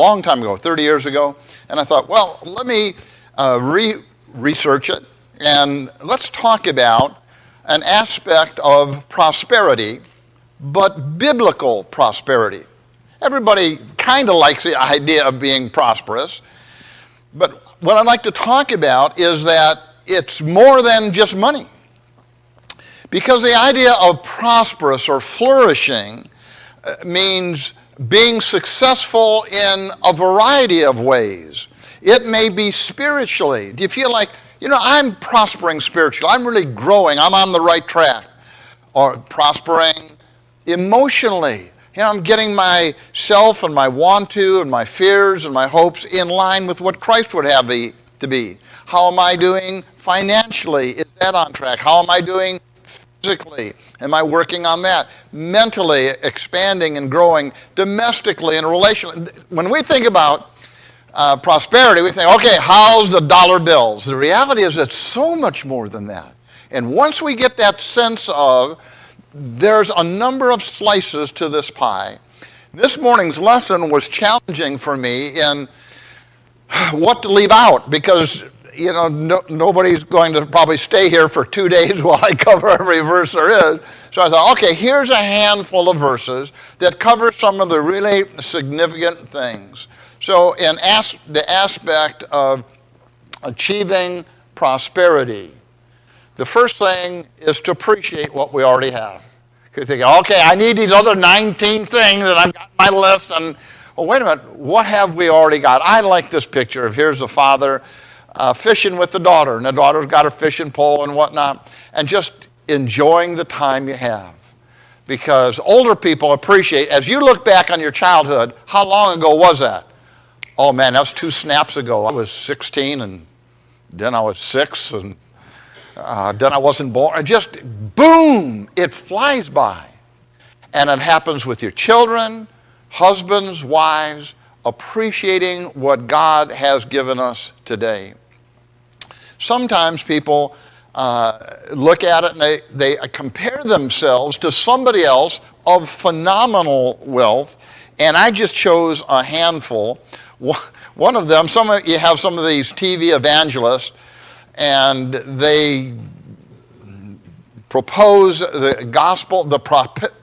long time ago, 30 years ago, and I thought, well, let me research it, and let's talk about an aspect of prosperity, but biblical prosperity. Everybody kind of likes the idea of being prosperous, but what I'd like to talk about is that it's more than just money. Because the idea of prosperous or flourishing means being successful in a variety of ways. It may be spiritually. Do you feel like, I'm prospering spiritually, I'm really growing, I'm on the right track? Or prospering emotionally. I'm getting myself and my want to and my fears and my hopes in line with what Christ would have me to be. How am I doing financially? Is that on track? How am I doing physically? Am I working on that? Mentally expanding and growing, domestically and relationally. When we think about prosperity, we think, okay, how's the dollar bills? The reality is it's so much more than that. And once we get that sense of there's a number of slices to this pie, this morning's lesson was challenging for me in what to leave out, because nobody's going to probably stay here for 2 days while I cover every verse there is. So I thought, okay, here's a handful of verses that cover some of the really significant things. So in the aspect of achieving prosperity, the first thing is to appreciate what we already have. You think, okay, I need these other 19 things that I've got on my list, and well, wait a minute, what have we already got? I like this picture of here's the father fishing with the daughter, and the daughter's got her fishing pole and whatnot, and just enjoying the time you have. Because older people appreciate, as you look back on your childhood, how long ago was that? Oh man, that was 2 snaps ago. I was 16, and then I was 6, and then I wasn't born. And just boom, it flies by. And it happens with your children, husbands, wives, appreciating what God has given us today. Sometimes people look at it and they compare themselves to somebody else of phenomenal wealth, and I just chose a handful. One of them, you have some of these TV evangelists, and they propose the gospel, the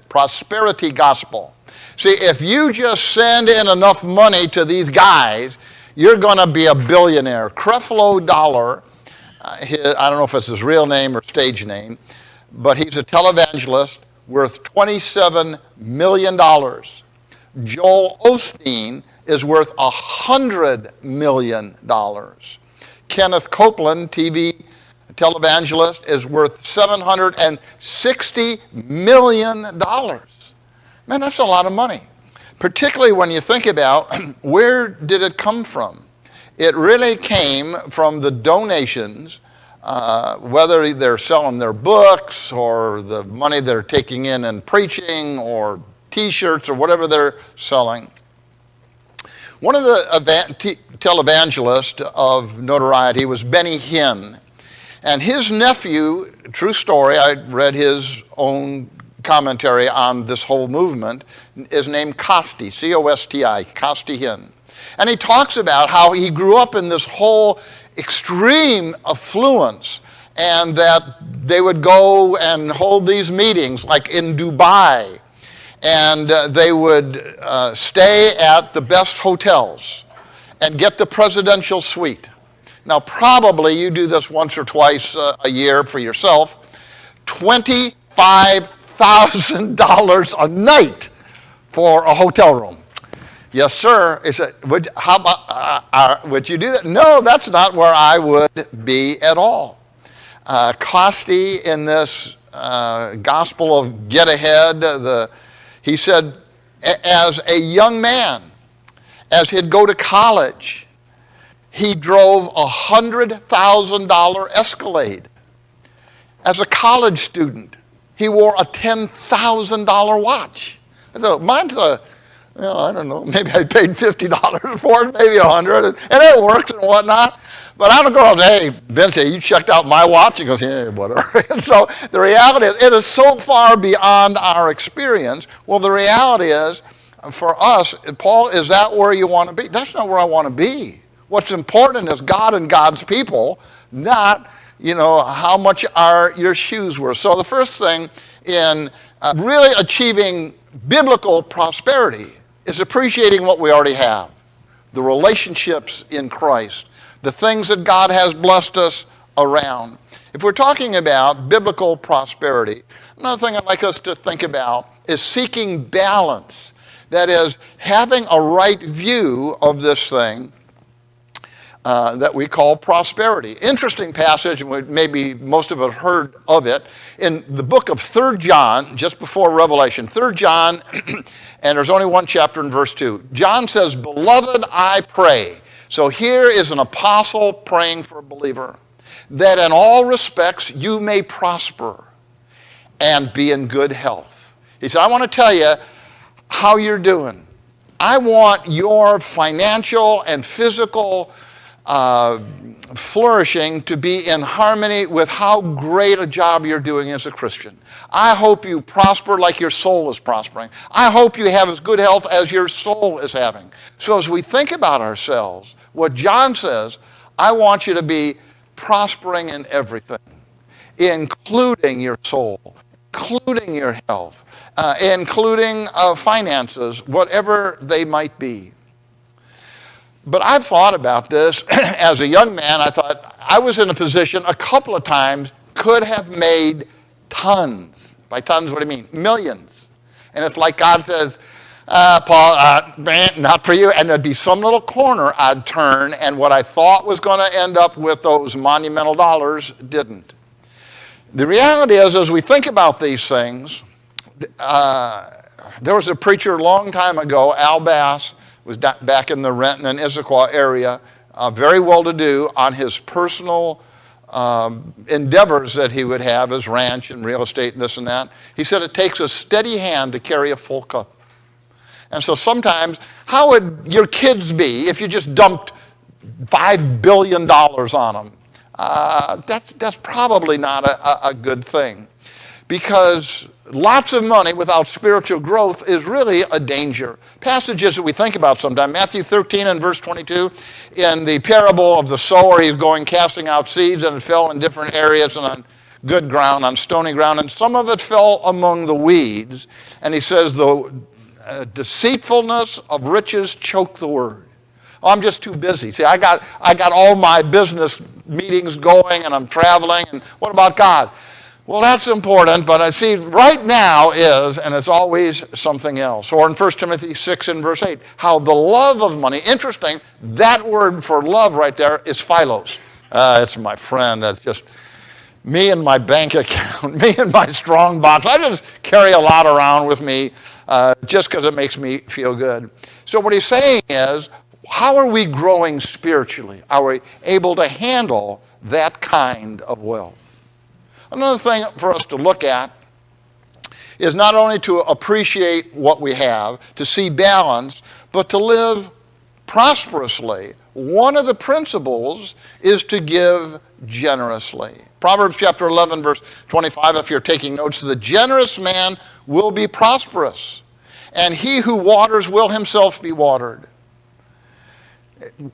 prosperity gospel. See, if you just send in enough money to these guys, you're going to be a billionaire. Creflo Dollar, I don't know if it's his real name or stage name, but he's a televangelist worth $27 million. Joel Osteen is worth $100 million. Kenneth Copeland, TV televangelist, is worth $760 million. Man, that's a lot of money, particularly when you think about where did it come from. It really came from the donations, whether they're selling their books or the money they're taking in and preaching or T-shirts or whatever they're selling. One of the televangelists of notoriety was Benny Hinn. And his nephew, true story, I read his own commentary on this whole movement, is named Costi, C-O-S-T-I, Costi Hinn. And he talks about how he grew up in this whole extreme affluence, and that they would go and hold these meetings like in Dubai, and they would stay at the best hotels and get the presidential suite. Now, probably you do this once or twice a year for yourself. $25,000 a night for a hotel room. Yes, sir. He said, would you do that? No, that's not where I would be at all. Costi, in this gospel of get ahead, he said, as a young man, as he'd go to college, he drove a $100,000 Escalade. As a college student, he wore a $10,000 watch. I thought, mine's I don't know, maybe I paid $50 for it, maybe $100, and it works and whatnot. But I don't go and say, hey, Vince, you checked out my watch? He goes, yeah, whatever. And so the reality is, it is so far beyond our experience. Well, the reality is, For us, Paul, is that where you want to be? That's not where I want to be. What's important is God and God's people, not, how much are your shoes worth. So the first thing in really achieving biblical prosperity is appreciating what we already have, the relationships in Christ, the things that God has blessed us around. If we're talking about biblical prosperity, another thing I'd like us to think about is seeking balance. That is, having a right view of this thing that we call prosperity. Interesting passage, and maybe most of us heard of it, in the book of 3 John, just before Revelation. 3 John, and there's only one chapter in verse 2. John says, "Beloved, I pray." So here is an apostle praying for a believer, "that in all respects you may prosper and be in good health." He said, I want to tell you how you're doing. I want your financial and physical flourishing to be in harmony with how great a job you're doing as a Christian. I hope you prosper like your soul is prospering. I hope you have as good health as your soul is having. So as we think about ourselves, what John says, I want you to be prospering in everything, including your soul, including your health, including finances, whatever they might be. But I've thought about this. As a young man, I thought I was in a position a couple of times could have made tons. By tons, what do you mean? Millions. And it's like God says, Paul, not for you. And there'd be some little corner I'd turn, and what I thought was going to end up with those monumental dollars didn't. The reality is, as we think about these things, there was a preacher a long time ago, Al Bass, was back in the Renton and Issaquah area, very well-to-do on his personal endeavors that he would have, his ranch and real estate and this and that. He said it takes a steady hand to carry a full cup. And so sometimes, how would your kids be if you just dumped $5 billion on them? That's probably not a good thing, because lots of money without spiritual growth is really a danger. Passages that we think about sometimes, Matthew 13 and verse 22, in the parable of the sower, he's going casting out seeds, and it fell in different areas and on good ground, on stony ground, and some of it fell among the weeds. And he says, the deceitfulness of riches choke the word. Oh, I'm just too busy. See, I got all my business meetings going, and I'm traveling, and what about God? Well, that's important, but I see right now is, and it's always something else. Or in 1 Timothy 6 and verse 8, how the love of money, interesting, that word for love right there is philos. It's my friend. That's just me and my bank account, me and my strong box. I just carry a lot around with me just because it makes me feel good. So what he's saying is, how are we growing spiritually? Are we able to handle that kind of wealth? Another thing for us to look at is not only to appreciate what we have, to see balance, but to live prosperously. One of the principles is to give generously. Proverbs chapter 11, verse 25, if you're taking notes, the generous man will be prosperous, and he who waters will himself be watered.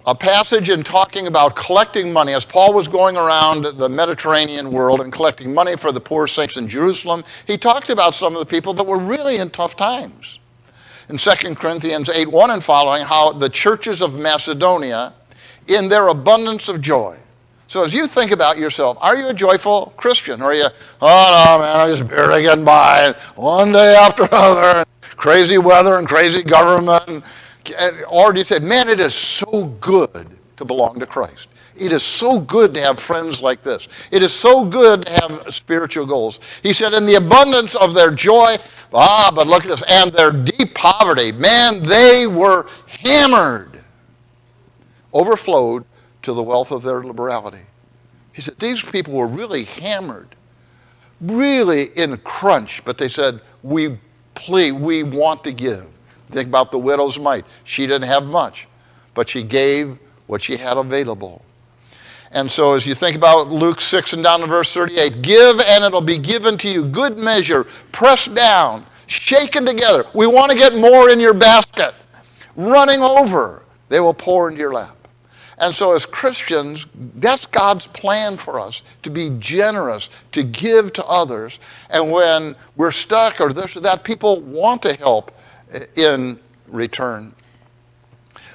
A passage in talking about collecting money, as Paul was going around the Mediterranean world and collecting money for the poor saints in Jerusalem, he talked about some of the people that were really in tough times. In 2 Corinthians 8:1 and following, how the churches of Macedonia, in their abundance of joy. So as you think about yourself, are you a joyful Christian? Or are you, oh no, man, I'm just barely getting by, one day after another, crazy weather and crazy government. Or do you say, man, it is so good to belong to Christ. It is so good to have friends like this. It is so good to have spiritual goals. He said, in the abundance of their joy, but look at this, and their deep poverty, man, they were hammered, overflowed to the wealth of their liberality. He said, these people were really hammered, really in a crunch, but they said, we want to give. Think about the widow's mite. She didn't have much, but she gave what she had available. And so as you think about Luke 6 and down to verse 38, give and it'll be given to you, good measure, pressed down, shaken together. We want to get more in your basket. Running over, they will pour into your lap. And so as Christians, that's God's plan for us, to be generous, to give to others. And when we're stuck or this or that, people want to help in return.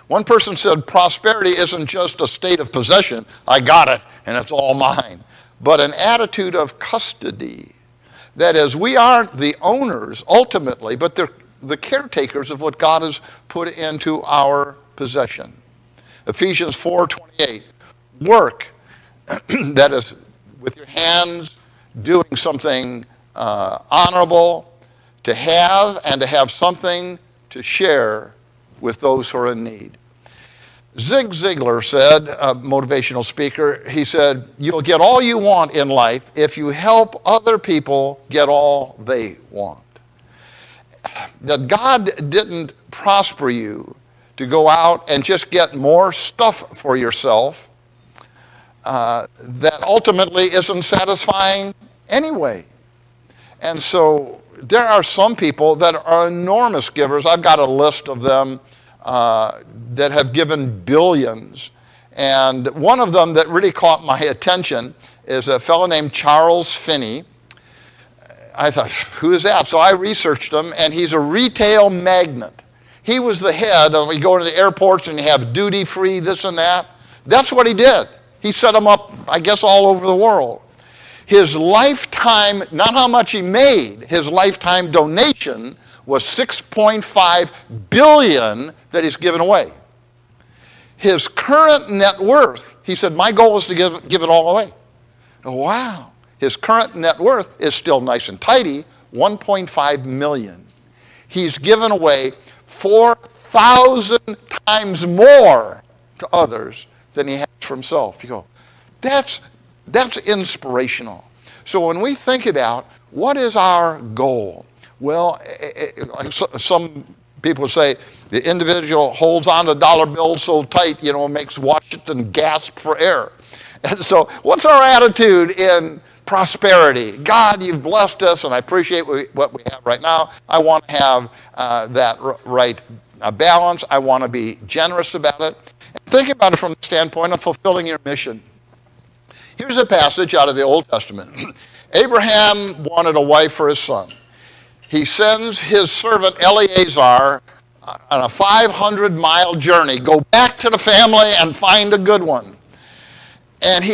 One person said, prosperity isn't just a state of possession, I got it and it's all mine, but an attitude of custody. That is, we aren't the owners ultimately, but they're the caretakers of what God has put into our possession. Ephesians 4:28, work, that is, with your hands, doing something honorable, to have something to share with those who are in need. Zig Ziglar said, a motivational speaker, he said, you'll get all you want in life if you help other people get all they want. That God didn't prosper you to go out and just get more stuff for yourself that ultimately isn't satisfying anyway. And so there are some people that are enormous givers. I've got a list of them that have given billions. And one of them that really caught my attention is a fellow named Charles Finney. I thought, who is that? So I researched him, and he's a retail magnate. He was the head of, you go into the airports and you have duty free, this and that. That's what he did. He set them up, I guess, all over the world. His lifetime, not how much he made, his lifetime donation was $6.5 billion that he's given away. His current net worth, he said, my goal is to give it all away. Oh, wow. His current net worth is still nice and tidy, $1.5 million. He's given away 4,000 times more to others than he has for himself. You go, that's inspirational. So when we think about what is our goal, well, some people say the individual holds on to dollar bills so tight, makes Washington gasp for air. And so what's our attitude in prosperity? God, you've blessed us, and I appreciate what we have right now. I want to have that right balance. I want to be generous about it. And think about it from the standpoint of fulfilling your mission. Here's a passage out of the Old Testament. Abraham wanted a wife for his son. He sends his servant Eleazar on a 500-mile journey. Go back to the family and find a good one. And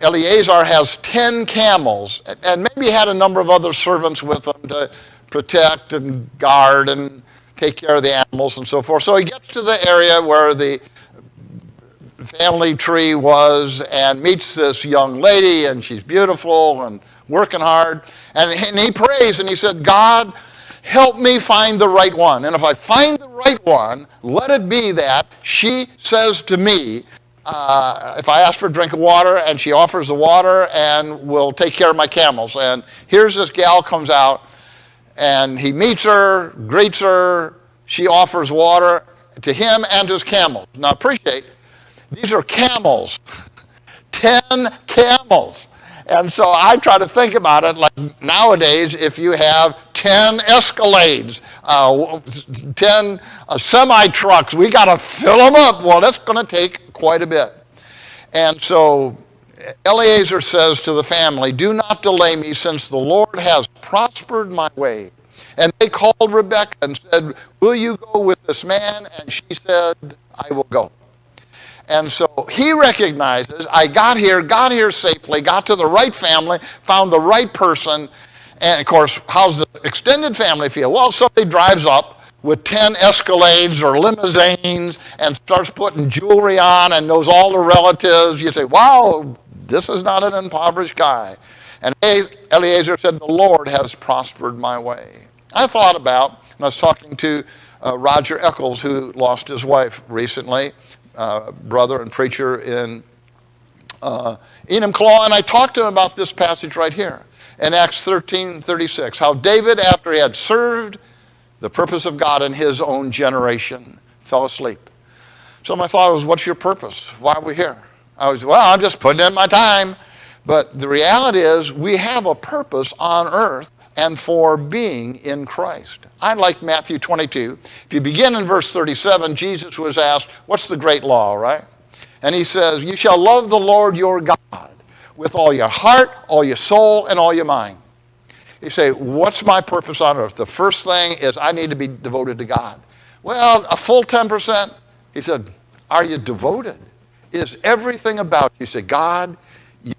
Eleazar has 10 camels, and maybe had a number of other servants with him to protect and guard and take care of the animals and so forth. So he gets to the area where the family tree was and meets this young lady, and she's beautiful and working hard. And he prays and he said, God, help me find the right one. And if I find the right one, let it be that she says to me, if I ask for a drink of water, and she offers the water and will take care of my camels. And here's this gal comes out, and he meets her, greets her, she offers water to him and his camels. Now appreciate, these are camels, 10 camels. And so I try to think about it like nowadays, if you have 10 Escalades, 10 semi-trucks, we got to fill them up. Well, that's going to take quite a bit. And so Eleazar says to the family, do not delay me, since the Lord has prospered my way. And they called Rebekah and said, will you go with this man? And she said, I will go. And so he recognizes, I got here safely, got to the right family, found the right person. And of course, how's the extended family feel? Well, somebody drives up with 10 Escalades or limousines and starts putting jewelry on and knows all the relatives. You say, wow, this is not an impoverished guy. And Eleazar said, the Lord has prospered my way. I thought about, and I was talking to Roger Eccles, who lost his wife recently, brother and preacher in Enumclaw, and I talked to him about this passage right here in Acts 13:36, how David, after he had served the purpose of God in his own generation, fell asleep. So my thought was, what's your purpose? Why are we here? I'm just putting in my time. But the reality is, we have a purpose on earth and for being in Christ. I like Matthew 22. If you begin in verse 37, Jesus was asked, what's the great law, right? And he says, you shall love the Lord your God with all your heart, all your soul, and all your mind. You say, what's my purpose on earth? The first thing is I need to be devoted to God. Well, a full 10%. He said, are you devoted? Is everything about you? You say, God,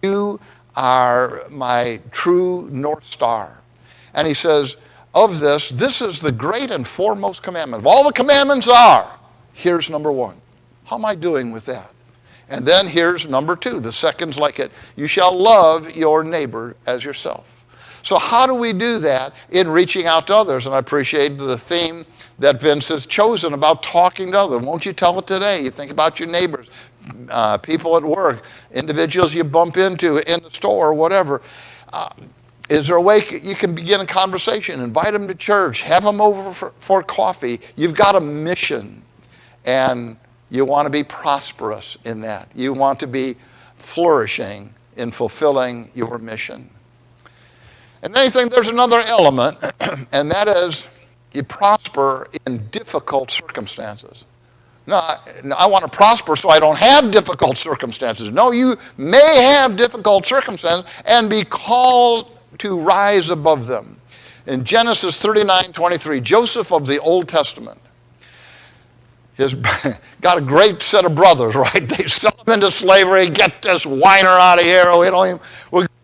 you are my true North Star. And he says, of this is the great and foremost commandment. Of all the commandments are, here's number one. How am I doing with that? And then here's number two. The second's like it. You shall love your neighbor as yourself. So how do we do that in reaching out to others? And I appreciate the theme that Vince has chosen about talking to others. Won't you tell it today? You think about your neighbors, people at work, individuals you bump into in the store, or whatever. Is there a way you can begin a conversation? Invite them to church. Have them over for coffee. You've got a mission, and you want to be prosperous in that. You want to be flourishing in fulfilling your mission. And then you think there's another element, and that is you prosper in difficult circumstances. No, I want to prosper so I don't have difficult circumstances. No, you may have difficult circumstances and be called to rise above them. In Genesis 39:23, Joseph of the Old Testament, he's got a great set of brothers, right? They sell him into slavery, get this whiner out of here.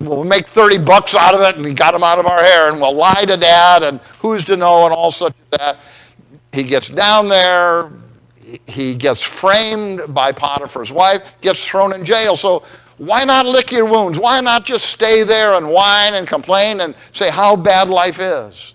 We'll make $30 out of it, and he got him out of our hair, and we'll lie to dad, and who's to know, and all such as that. He gets down there, he gets framed by Potiphar's wife, gets thrown in jail. So why not lick your wounds? Why not just stay there and whine and complain and say how bad life is?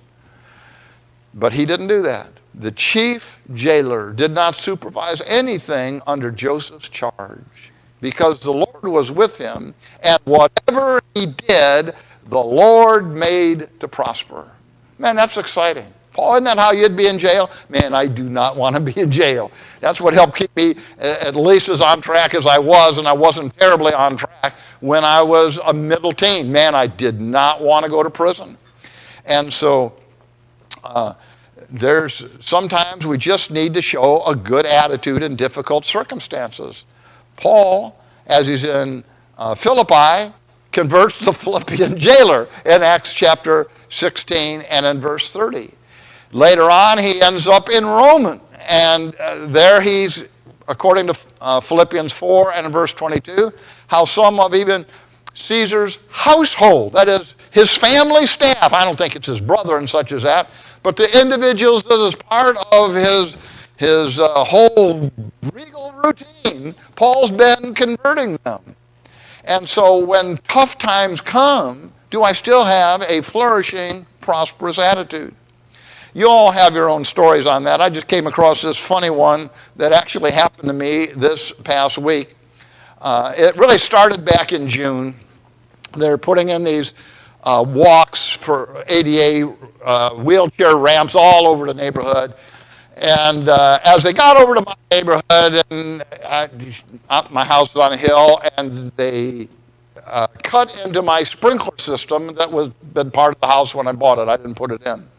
But he didn't do that. The chief jailer did not supervise anything under Joseph's charge because the Lord was with him, and whatever he did, the Lord made to prosper. Man, that's exciting. Paul, isn't that how you'd be in jail? Man, I do not want to be in jail. That's what helped keep me at least as on track as I was, and I wasn't terribly on track when I was a middle teen. Man, I did not want to go to prison. And so sometimes we just need to show a good attitude in difficult circumstances. Paul, as he's in Philippi, converts the Philippian jailer in Acts chapter 16 and in verse 30. Later on, he ends up in Rome, and there he's, according to Philippians 4 and verse 22, how some of even Caesar's household, that is his family staff, I don't think it's his brother and such as that, but the individuals that is part of his whole regal routine, Paul's been converting them. And so when tough times come, do I still have a flourishing, prosperous attitude? You all have your own stories on that. I just came across this funny one that actually happened to me this past week. It really started back in June. They're putting in these walks for ADA wheelchair ramps all over the neighborhood. And as they got over to my neighborhood, and my house is on a hill, and they cut into my sprinkler system that was been part of the house when I bought it. I didn't put it in.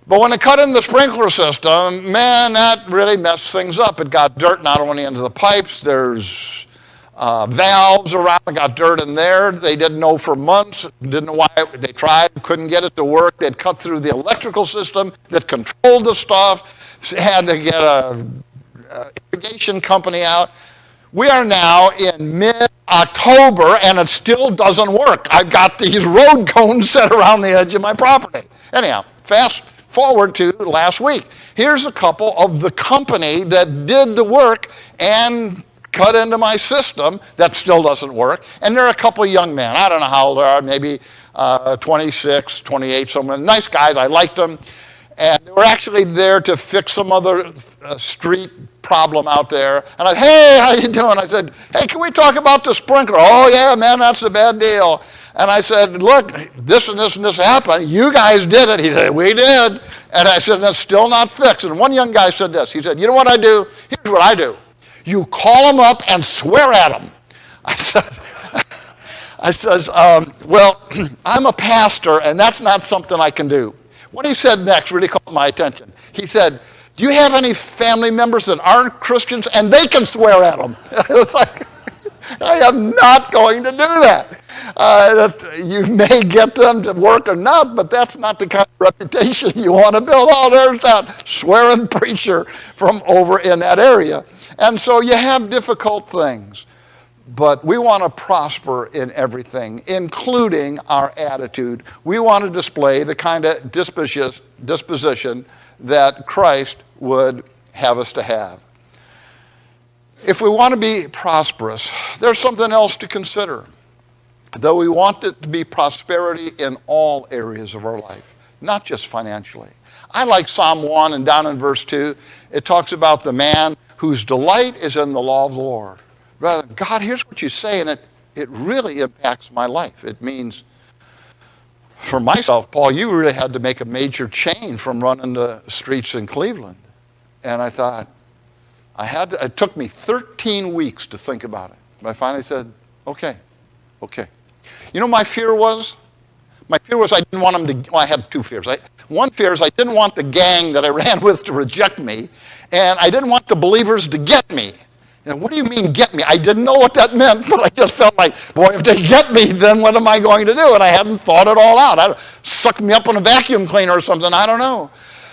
But when they cut in the sprinkler system, man, that really messed things up. It got dirt not only into the pipes, there's valves around, it got dirt in there. They didn't know for months, didn't know why. They tried, couldn't get it to work. They'd cut through the electrical system that controlled the stuff, had to get a irrigation company out. We are now in mid-October, and it still doesn't work. I've got these road cones set around the edge of my property. Anyhow, fast forward to last week. Here's a couple of the company that did the work and cut into my system that still doesn't work. And there are a couple of young men. I don't know how old they are, maybe 26, 28, some nice guys. I liked them. And they were actually there to fix some other street problem out there. And I said, hey, how you doing? I said, hey, can we talk about the sprinkler? Oh, yeah, man, that's a bad deal. And I said, look, this and this and this happened. You guys did it. He said, we did. And I said, that's still not fixed. And one young guy said this. He said, you know what I do? Here's what I do. You call them up and swear at them. I I says, well, I'm a pastor, and that's not something I can do. What he said next really caught my attention. He said, do you have any family members that aren't Christians? And they can swear at them. It's like, I am not going to do that. You may get them to work or not, but that's not the kind of reputation you want to build. Oh, there's that swearing preacher from over in that area. And so you have difficult things. But we want to prosper in everything, including our attitude. We want to display the kind of disposition that Christ would have us to have. If we want to be prosperous, there's something else to consider. Though we want it to be prosperity in all areas of our life, not just financially. I like Psalm 1, and down in verse 2, it talks about the man whose delight is in the law of the Lord. Rather, God, here's what you say, and it really impacts my life. It means, for myself, Paul, you really had to make a major change from running the streets in Cleveland. And I thought, it took me 13 weeks to think about it. But I finally said, okay. You know, my fear was I didn't want them to, well, I had two fears. One fear is I didn't want the gang that I ran with to reject me, and I didn't want the believers to get me. And what do you mean get me? I didn't know what that meant, but I just felt like, boy, if they get me, then what am I going to do? And I hadn't thought it all out. Suck me up on a vacuum cleaner or something, I don't know.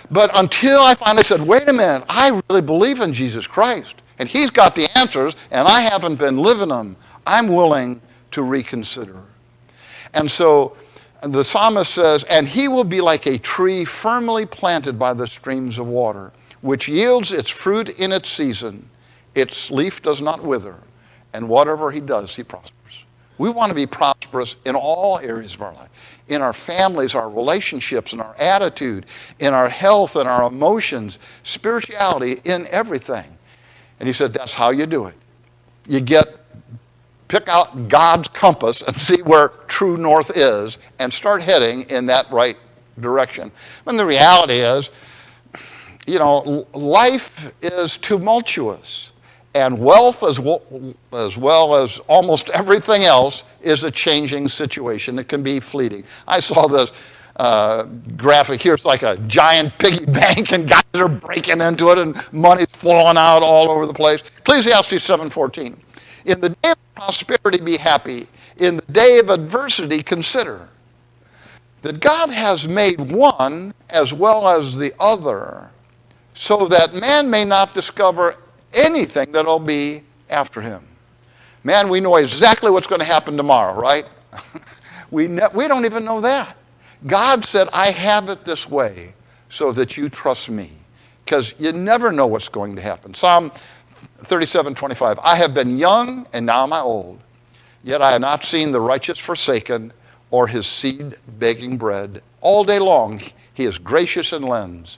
But until I finally said, wait a minute, I really believe in Jesus Christ, and he's got the answers, and I haven't been living them, I'm willing to reconsider. And so the psalmist says, and he will be like a tree firmly planted by the streams of water, which yields its fruit in its season. Its leaf does not wither, and whatever he does, he prospers. We want to be prosperous in all areas of our life. In our families, our relationships, in our attitude, in our health, in our emotions, spirituality, in everything. And he said, that's how you do it. You pick out God's compass and see where true north is and start heading in that right direction. And the reality is, you know, life is tumultuous. And wealth, as well as almost everything else, is a changing situation. It can be fleeting. I saw this graphic here. It's like a giant piggy bank, and guys are breaking into it, and money's falling out all over the place. Ecclesiastes 7:14. In the day of prosperity, be happy. In the day of adversity, consider that God has made one as well as the other, so that man may not discover anything that'll be after him. Man, we know exactly what's going to happen tomorrow, right? We don't even know that. God said, I have it this way so that you trust me, because you never know what's going to happen. Psalm 37:25, I have been young and now am I old, yet I have not seen the righteous forsaken or his seed begging bread. All day long he is gracious and lends,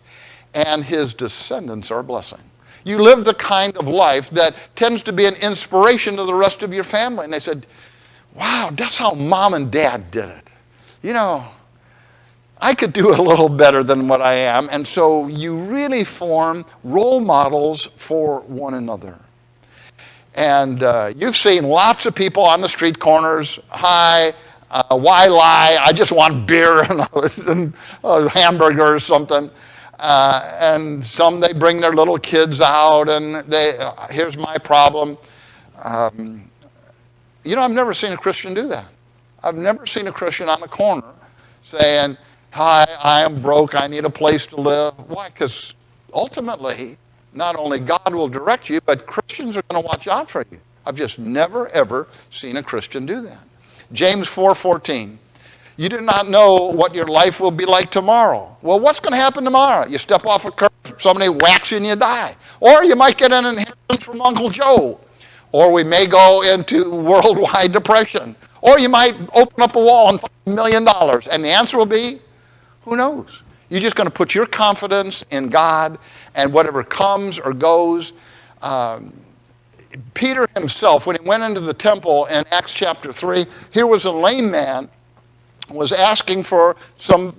and his descendants are a blessing. You live the kind of life that tends to be an inspiration to the rest of your family. And they said, wow, that's how mom and dad did it. You know, I could do a little better than what I am. And so you really form role models for one another. And you've seen lots of people on the street corners, hi, why lie? I just want beer and a hamburger or something. And some, they bring their little kids out, and here's my problem. You know, I've never seen a Christian do that. I've never seen a Christian on the corner saying, hi, I am broke, I need a place to live. Why? Because ultimately, not only God will direct you, but Christians are going to watch out for you. I've just never, ever seen a Christian do that. James 4:14. You do not know what your life will be like tomorrow. Well, what's going to happen tomorrow? You step off a curb, somebody whacks you and you die. Or you might get an inheritance from Uncle Joe. Or we may go into worldwide depression. Or you might open up a wall and find $1 million. And the answer will be, who knows? You're just going to put your confidence in God, and whatever comes or goes. Peter himself, when he went into the temple in Acts chapter 3, here was a lame man was asking for some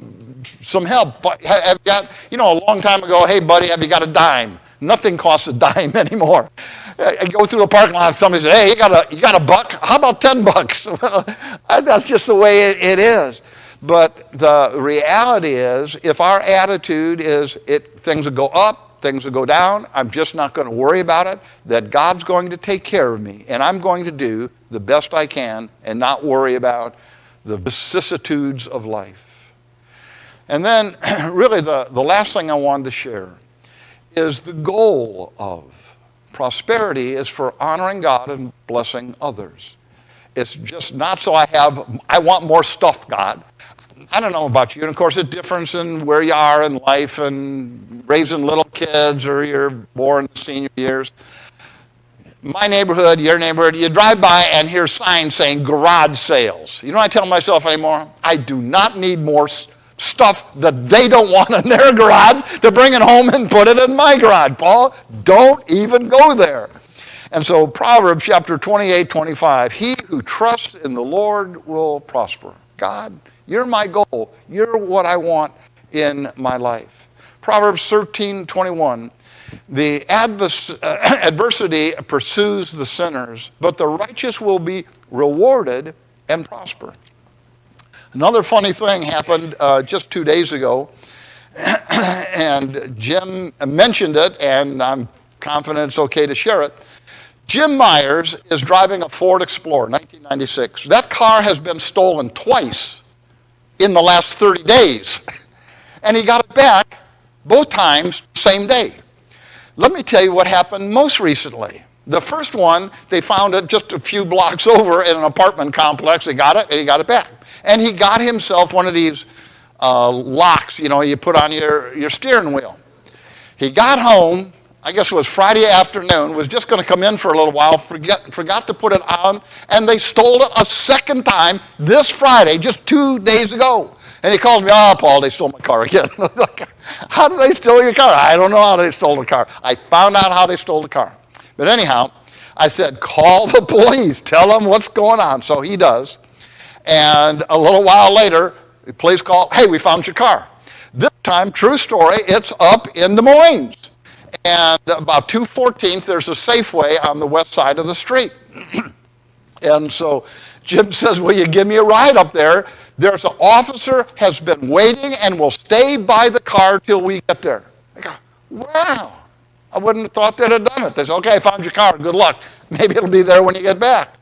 help. Have you got, you know, a long time ago, hey buddy, have you got a dime? Nothing costs a dime anymore. I go through a parking lot and somebody says, hey, you got a buck? How about $10? Well, that's just the way it is. But the reality is, if our attitude is things will go up, things will go down, I'm just not going to worry about it, that God's going to take care of me, and I'm going to do the best I can and not worry about the vicissitudes of life. And then, really, the last thing I wanted to share is the goal of prosperity is for honoring God and blessing others. It's just not so I want more stuff, God. I don't know about you, and of course, a difference in where you are in life and raising little kids or you're born in the senior years. My neighborhood, your neighborhood, you drive by and hear signs saying garage sales. You know what I tell myself anymore? I do not need more stuff that they don't want in their garage to bring it home and put it in my garage. Paul, don't even go there. And so Proverbs chapter 28:25, he who trusts in the Lord will prosper. God, you're my goal. You're what I want in my life. Proverbs 13:21, the adversity pursues the sinners, but the righteous will be rewarded and prosper. Another funny thing happened just 2 days ago, and Jim mentioned it, and I'm confident it's okay to share it. Jim Myers is driving a Ford Explorer, 1996. That car has been stolen twice in the last 30 days. And he got it back both times, same day. Let me tell you what happened most recently. The first one, they found it just a few blocks over in an apartment complex. They got it, and he got it back. And he got himself one of these locks, you put on your steering wheel. He got home, I guess it was Friday afternoon, was just going to come in for a little while, forgot to put it on, and they stole it a second time this Friday, just 2 days ago. And he called me, oh, Paul, they stole my car again. How did they steal your car? I don't know how they stole the car. I found out how they stole the car. But anyhow, I said, call the police, tell them what's going on. So he does. And a little while later, the police call, hey, we found your car. This time, true story, it's up in Des Moines. And about 214th, there's a Safeway on the west side of the street. And so Jim says, will you give me a ride up there? There's an officer has been waiting and will stay by the car till we get there. I go, wow. I wouldn't have thought they'd have done it. They said, okay, I found your car. Good luck. Maybe it'll be there when you get back.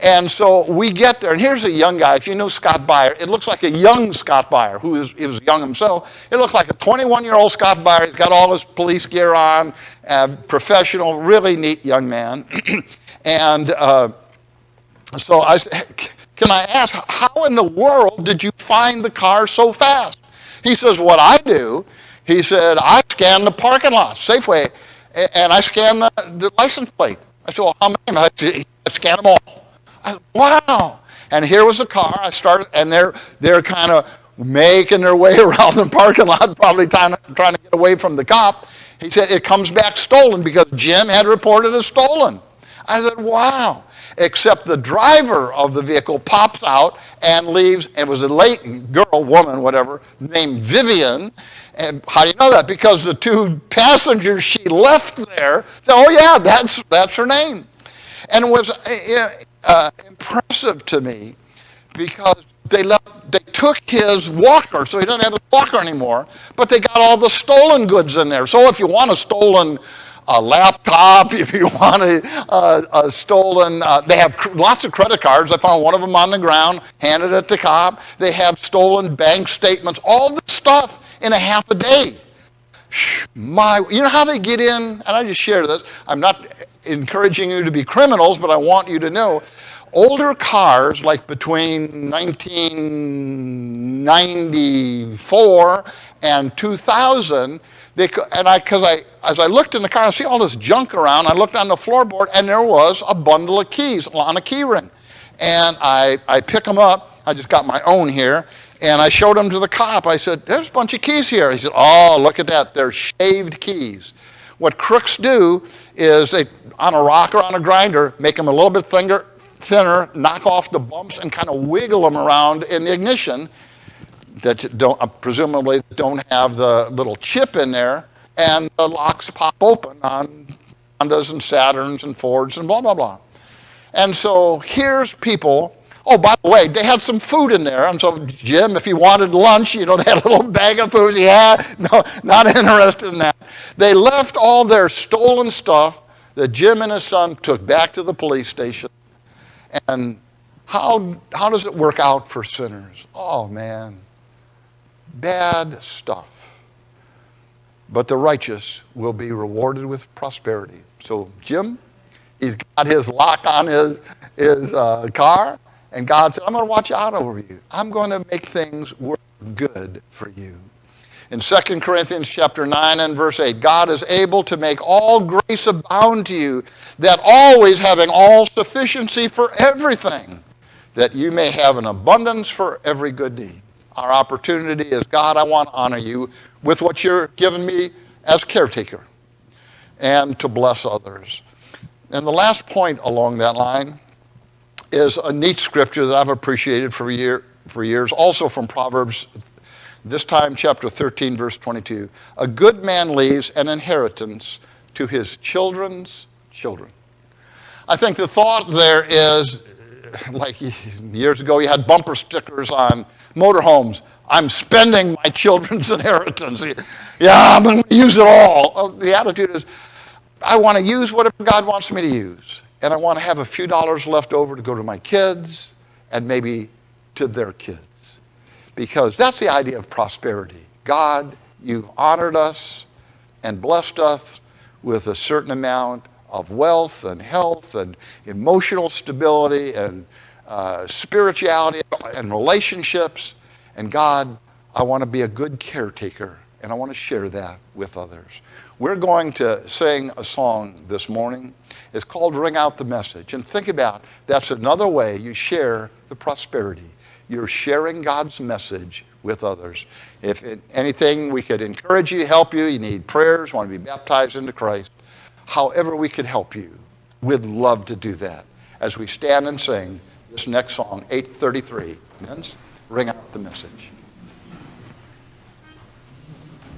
And so we get there, and here's a young guy. If you know Scott Beyer, it looks like a young Scott Beyer, he was young himself. It looked like a 21-year-old Scott Beyer. He's got all his police gear on, professional, really neat young man. And so I said, can I ask, how in the world did you find the car so fast? He says, what I do, he said, I scan the parking lot, Safeway, and I scan the license plate. I said, well, how many? I scan them all. I said, wow. And here was the car. I started, and they're kind of making their way around the parking lot, probably trying to get away from the cop. He said, it comes back stolen because Jim had reported it stolen. I said, wow. Except the driver of the vehicle pops out and leaves. It was a late girl, woman, whatever, named Vivian. And how do you know that? Because the two passengers she left there said, oh yeah, that's her name. And it was impressive to me because they took his walker, so he doesn't have his walker anymore, but they got all the stolen goods in there. So if you want a stolen laptop, if you want a stolen, they have lots of credit cards. I found one of them on the ground, handed it to the cop. They have stolen bank statements, all this stuff in a half a day. You know how they get in? And I just share this. I'm not encouraging you to be criminals, but I want you to know, older cars, like between 1994 and 2000, as I looked in the car, I see all this junk around. I looked on the floorboard, and there was a bundle of keys on a key ring. And I pick them up. I just got my own here. And I showed them to the cop. I said, there's a bunch of keys here. He said, oh, look at that. They're shaved keys. What crooks do is they, on a rock or on a grinder, make them a little bit thinner, knock off the bumps, and kind of wiggle them around in the ignition that presumably don't have the little chip in there, and the locks pop open on Hondas and Saturns and Fords and blah, blah, blah. And so here's people. Oh, by the way, they had some food in there. And so Jim, if he wanted lunch, they had a little bag of food he had. No, not interested in that. They left all their stolen stuff that Jim and his son took back to the police station. And how does it work out for sinners? Oh, man, bad stuff. But the righteous will be rewarded with prosperity. So Jim, he's got his lock on his car. And God said, I'm going to watch out over you. I'm going to make things work good for you. In 2 Corinthians chapter 9 and verse 8, God is able to make all grace abound to you, that always having all sufficiency for everything, that you may have an abundance for every good deed. Our opportunity is, God, I want to honor you with what you're giving me as caretaker and to bless others. And the last point along that line is a neat scripture that I've appreciated for years, also from Proverbs, this time chapter 13, verse 22. A good man leaves an inheritance to his children's children. I think the thought there is, like years ago you had bumper stickers on motorhomes. I'm spending my children's inheritance. Yeah, I'm going to use it all. Well, the attitude is, I want to use whatever God wants me to use. And I want to have a few dollars left over to go to my kids and maybe to their kids. Because that's the idea of prosperity. God, you've honored us and blessed us with a certain amount of wealth and health and emotional stability and spirituality and relationships. And God, I want to be a good caretaker, and I want to share that with others. We're going to sing a song this morning. It's called Ring Out the Message. And think about, that's another way you share the prosperity. You're sharing God's message with others. If anything, we could encourage you, help you. You need prayers, want to be baptized into Christ. However we could help you, we'd love to do that as we stand and sing this next song, 833. Ring Out the Message.